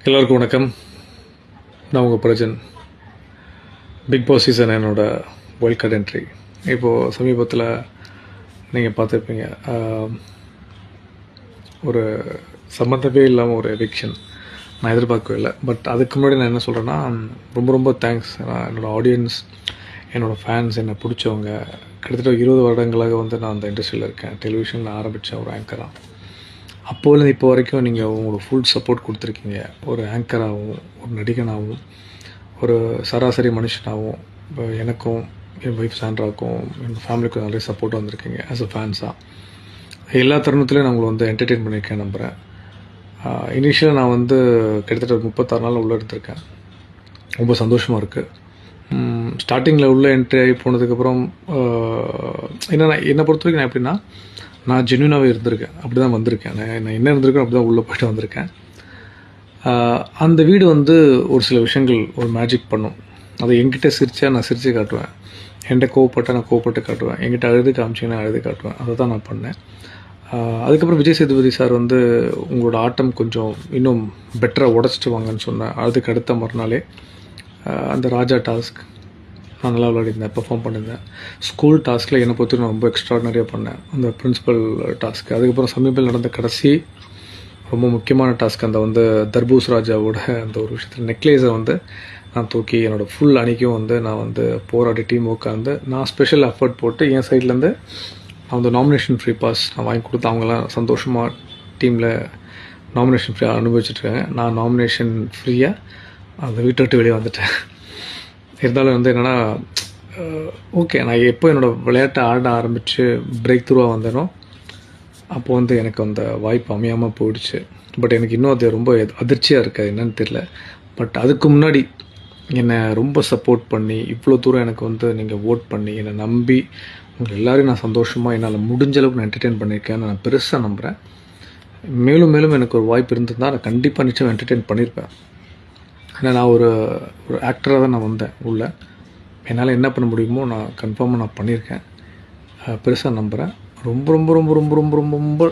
எல்லோருக்கும் வணக்கம். நான் உங்கள் பிரஜன். பிக் பாஸ் சீசன் என்னோட வைல்ட் கார்டு என்ட்ரி. இப்போது சமீபத்தில் நீங்கள் பார்த்துருப்பீங்க, ஒரு சம்மந்தமே இல்லாமல் ஒரு எவிக்ஷன். நான் எதிர்பார்க்கவே இல்லை. பட் அதுக்கு முன்னாடி நான் என்ன சொல்கிறேன்னா, ரொம்ப ரொம்ப தேங்க்ஸ். என்னோடய ஆடியன்ஸ், என்னோடய ஃபேன்ஸ், என்னை பிடிச்சவங்க. கிட்டத்தட்ட 20 வருடங்களாக நான் அந்த இண்டஸ்ட்ரியில் இருக்கேன். டெலிவிஷனில் ஆரம்பித்த ஒரு ஆங்கராக. அப்போலேருந்து இப்போ வரைக்கும் நீங்கள் உங்களோட ஃபுல் சப்போர்ட் கொடுத்துருக்கீங்க. ஒரு ஆங்கராகவும், ஒரு நடிகனாகவும், ஒரு சராசரி மனுஷனாகவும். இப்போ எனக்கும், என் ஒய்ஃப் சாண்ட்ராவுக்கும், எங்கள் ஃபேமிலிக்கும் நிறைய சப்போர்ட் வந்திருக்கீங்க ஆஸ் அ ஃபேன்ஸாக. எல்லா தருணத்துலையும் நான் உங்களை என்டர்டெயின் பண்ணியிருக்கேன் நம்புகிறேன். இனிஷியலாக நான் கிட்டத்தட்ட 36 நாள் உள்ளே எடுத்திருக்கேன். ரொம்ப சந்தோஷமாக இருக்குது. ஸ்டார்டிங்கில் உள்ளே என்ட்ரி ஆகி போனதுக்கப்புறம் என்னை பொறுத்த வரைக்கும் நான் எப்படின்னா, நான் ஜென்யூனாகவே இருந்திருக்கேன். அப்படி தான் வந்திருக்கேன். நான் என்ன இருந்திருக்கேன் அப்படி தான் உள்ளே போய்ட்டு வந்திருக்கேன். அந்த வீடு ஒரு சில விஷயங்கள் ஒரு மேஜிக் பண்ணும். அதை என்கிட்ட சிரித்தா நான் சிரித்து காட்டுவேன். என்கிட்ட கோவப்பட்டால் நான் கோவப்பட்டு காட்டுவேன். என்கிட்ட அழுது காமிச்சிங்கன்னா அழுது காட்டுவேன். அதை தான் நான் பண்ணேன். அதுக்கப்புறம் விஜய் சேதுபதி சார் உங்களோட ஆட்டம் கொஞ்சம் இன்னும் பெட்டராக உடச்சிட்டு வாங்கன்னு சொன்னேன். அதுக்கு அடுத்த மறுநாளே அந்த ராஜா டாஸ்க் நான் நல்லா விளையாடிருந்தேன், பெர்ஃபார்ம் பண்ணியிருந்தேன். ஸ்கூல் டாஸ்கில் என்னை பொறுத்து நான் ரொம்ப எக்ஸ்ட்ராடனரியாக பண்ணேன், அந்த பிரின்ஸிபல் டாஸ்க்கு. அதுக்கப்புறம் சமீபத்தில் நடந்த கடைசி ரொம்ப முக்கியமான டாஸ்க், அந்த தர்பூஸ் ராஜாவோட அந்த ஒரு விஷயத்தில் நெக்லேஸை நான் தூக்கி என்னோடய ஃபுல் அணிக்கும் நான் போராடி டீம் உட்காந்து நான் ஸ்பெஷல் எஃபர்ட் போட்டு என் சைட்லேருந்து நான் நாமினேஷன் ஃப்ரீ பாஸ் நான் வாங்கி கொடுத்து அவங்களாம் சந்தோஷமாக டீமில் நாமினேஷன் ஃப்ரீயாக அனுபவிச்சுட்ருக்காங்க. நான் நாமினேஷன் ஃப்ரீயாக அந்த வீட்டை விட்டு வெளியே வந்துட்டேன். இருந்தாலும் என்னென்னா, ஓகே, நான் எப்போ என்னோடய விளையாட்டை ஆட ஆரம்பித்து பிரேக் த்ரூவாக வந்தேனோ அப்போது எனக்கு அந்த வாய்ப்பு அமையாமல் போயிடுச்சு. பட் எனக்கு இன்னும் அது ரொம்ப அதிர்ச்சியாக இருக்குது, என்னன்னு தெரியல. பட் அதுக்கு முன்னாடி என்னை ரொம்ப சப்போர்ட் பண்ணி இவ்வளோ தூரம் எனக்கு நீங்கள் ஓட் பண்ணி என்னை நம்பி உங்கள் எல்லோரையும் நான் சந்தோஷமாக என்னால் முடிஞ்ச அளவுக்கு நான் என்டர்டெயின் பண்ணியிருக்கேன்னு நான் பெருசாக நம்புகிறேன். மேலும் மேலும் எனக்கு ஒரு வாய்ப்பு இருந்திருந்தால் நான் கண்டிப்பாக நிச்சயம் என்டர்டெயின் பண்ணியிருப்பேன். ஏன்னா நான் ஒரு ஆக்டராக தான் நான் வந்தேன் உள்ளே. என்னால் என்ன பண்ண முடியுமோ நான் கன்ஃபார்மாக நான் பண்ணியிருக்கேன். பெருசாக நம்புகிறேன். ரொம்ப ரொம்ப ரொம்ப ரொம்ப ரொம்ப ரொம்ப ரொம்ப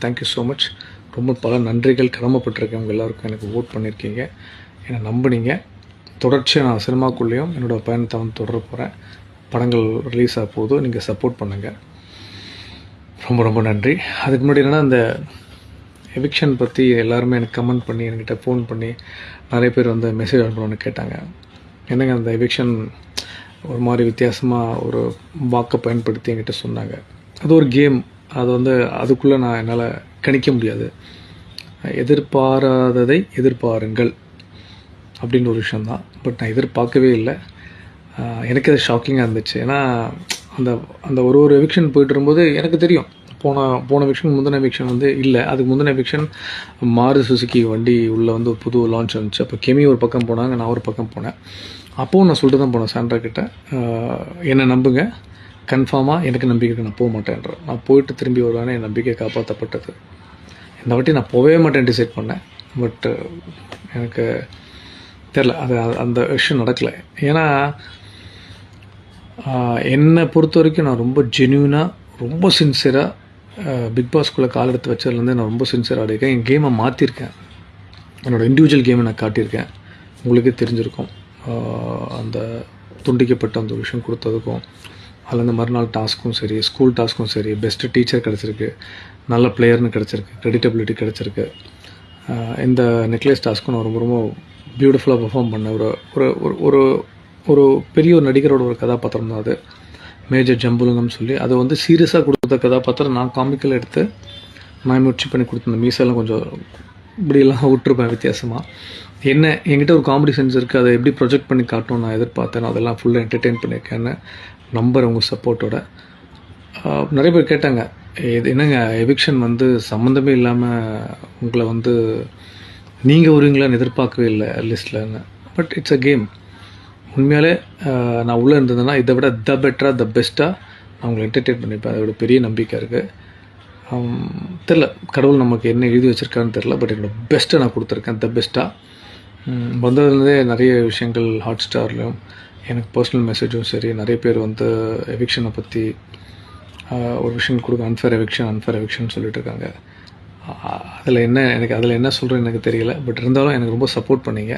தேங்க்யூ ஸோ மச். ரொம்ப பல நன்றிகள் கடமைப்பட்டிருக்கேன். உங்கள் எல்லாருக்கும் எனக்கு ஓட் பண்ணியிருக்கீங்க, என்னை நம்பினீங்க. தொடர்ச்சியாக நான் சினிமாக்குள்ளேயும் என்னோடய பயணத்தை தொடர போகிறேன். படங்கள் ரிலீஸ் ஆக போது நீங்கள் சப்போர்ட் பண்ணுங்கள். ரொம்ப ரொம்ப நன்றி. அதுக்கு முன்னாடி என்னென்னா, அந்த எவிக்ஷன் பற்றி எல்லாருமே எனக்கு கமெண்ட் பண்ணி என்கிட்ட ஃபோன் பண்ணி நிறைய பேர் மெசேஜ் அனுப்பணும்னு கேட்டாங்க. என்னங்க அந்த எவிக்ஷன் ஒரு மாதிரி வித்தியாசமாக ஒரு வாக்கை பயன்படுத்தி என்கிட்ட சொன்னாங்க. அது ஒரு கேம். அது அதுக்குள்ளே நான் என்னால் கணிக்க முடியாது. எதிர்பாராததை எதிர்பாருங்கள் அப்படின்னு ஒரு விஷயந்தான். பட் நான் எதிர்பார்க்கவே இல்லை. எனக்கு அது ஷாக்கிங்காக இருந்துச்சு. ஏன்னா அந்த அந்த ஒரு எவிக்ஷன் போய்ட்டு வரும்போது எனக்கு தெரியும், போன எவிக்ஷன் முந்தின எவிக்ஷன் இல்லை. அதுக்கு முந்தின எவிக்ஷன் மாருதி சுசுக்கி வண்டி உள்ளே ஒரு புது லான்ச் இருந்துச்சு. அப்போ கெமி ஒரு பக்கம் போனாங்க, நான் ஒரு பக்கம் போனேன். அப்போவும் நான் சொல்லிட்டு தான் போனேன் சாண்ட்ரா கிட்ட, என்னை நம்புங்க, கன்ஃபார்மாக எனக்கு நம்பிக்கை நான் போக மாட்டேன்ற. நான் போயிட்டு திரும்பி வருவானே, என் நம்பிக்கை காப்பாற்றப்பட்டது. இந்த வாட்டி நான் போகவே மாட்டேன் டிசைட் பண்ணேன். பட் எனக்கு தெரில, அது அந்த விஷயம் நடக்கலை. ஏன்னா என்னை பொறுத்த வரைக்கும் நான் ரொம்ப ஜென்யூனாக, ரொம்ப சின்சியராக பிக் பாஸ்குள்ளே கால் எடுத்து வச்சதுலேருந்து நான் ரொம்ப சின்சியராக இருக்கேன். என் கேமை மாற்றிருக்கேன். என்னோடய இண்டிவிஜுவல் கேமை நான் காட்டியிருக்கேன். உங்களுக்கே தெரிஞ்சிருக்கும். அந்த துண்டிக்கப்பட்ட அந்த ஒரு விஷயம் கொடுத்ததுக்கும், அதில் இந்த மறுநாள் டாஸ்க்கும் சரி, ஸ்கூல் டாஸ்க்கும் சரி, பெஸ்ட்டு டீச்சர் கிடச்சிருக்கு, நல்ல பிளேயர்னு கிடச்சிருக்கு, கிரெடிட்டபிலிட்டி கிடச்சிருக்கு. இந்த நெக்லஸ் டாஸ்க்கும் நான் ரொம்ப ரொம்ப பியூட்டிஃபுல்லாக பெர்ஃபார்ம் பண்ணேன். ஒரு ஒரு ஒரு பெரிய ஒரு நடிகரோட ஒரு கதாபாத்திரம் தான் அது. மேஜர் ஜம்புலிங்கம் சொல்லி அது சீரியஸாக கொடுத்த கதாபாத்திரம். நான் காமிக்கல் எடுத்து நான் முயற்சி பண்ணி கொடுத்துருந்தேன். மீசெல்லாம் கொஞ்சம் இப்படியெல்லாம் விட்டுருப்பேன் வித்தியாசமாக. என்கிட்ட ஒரு காமெடி சென்ஸ் இருக்குது. அதை எப்படி ப்ரொஜெக்ட் பண்ணி காட்டணும் நான் எதிர்பார்த்தேன். அதெல்லாம் ஃபுல்லாக என்டர்டெயின் பண்ணியிருக்கேன்னு நம்புகிறேன் உங்கள் சப்போர்ட்டோட. நிறைய பேர் கேட்டாங்க, இது என்னங்க எவிக்ஷன் சம்மந்தமே இல்லாமல் உங்களை நீங்கள் வருவீங்களான்னு எதிர்பார்க்கவே இல்லை லிஸ்ட்லன்னு. But it's a game. உண்மையாலே நான் உள்ளே இருந்ததுன்னா இதை விட பெட்டராக பெஸ்ட்டாக நான் உங்களை என்டர்டெயின் பண்ணியிருப்பேன். அதோட பெரிய நம்பிக்கை இருக்குது. தெரில கடவுள் நமக்கு என்ன எழுதி வச்சுருக்கான்னு தெரில. பட் என்னோடய பெஸ்ட்டை நான் கொடுத்துருக்கேன், பெஸ்ட்டாக. வந்ததுலேருந்தே நிறைய விஷயங்கள் ஹாட் ஸ்டார்லையும் எனக்கு பர்சனல் மெசேஜும் சரி, நிறைய பேர் எவிக்ஷனை பற்றி ஒரு விஷயம் கொடுக்க, அன்ஃபேர் எவிக்ஷன் சொல்லிட்டு இருக்காங்க. அதில் என்ன சொல்கிறேன்னு எனக்கு தெரியல. பட் இருந்தாலும் எனக்கு ரொம்ப சப்போர்ட் பண்ணீங்க.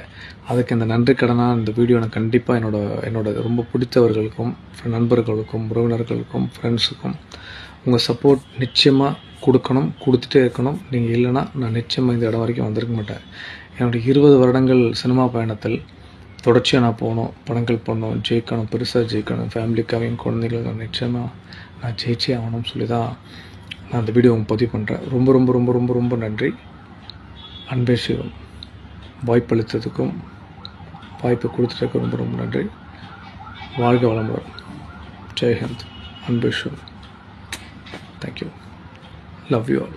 அதுக்கு இந்த நன்றி கடனாக இந்த வீடியோ நான் கண்டிப்பாக என்னோட ரொம்ப பிடித்தவர்களுக்கும், நண்பர்களுக்கும், உறவினர்களுக்கும், ஃப்ரெண்ட்ஸுக்கும் உங்கள் சப்போர்ட் நிச்சயமாக கொடுக்கணும், கொடுத்துட்டே இருக்கணும். நீங்கள் இல்லைன்னா நான் நிச்சயமாக இந்த இடம் வரைக்கும் வந்திருக்க மாட்டேன். என்னுடைய 20 வருடங்கள் சினிமா பயணத்தில் தொடர்ச்சியாக நான் போகணும், படங்கள் பண்ணணும், ஜெயிக்கணும், பெருசாக ஜெயிக்கணும், ஃபேமிலிக்காக என் குழந்தைகள் நிச்சயமாக நான் ஜெயிச்சே ஆகணும்னு சொல்லி தான் நான் அந்த வீடியோ பதிவு பண்ணுறேன். ரொம்ப ரொம்ப ரொம்ப ரொம்ப ரொம்ப நன்றி. அன்பே சிவம். வாய்ப்பளித்ததுக்கும் வாய்ப்பு கொடுத்ததுக்கும் ரொம்ப ரொம்ப நன்றி. வாழ்க வளமுடன். ஜெய்ஹிந்த். அன்பே சிவம். தேங்க்யூ. Love you all.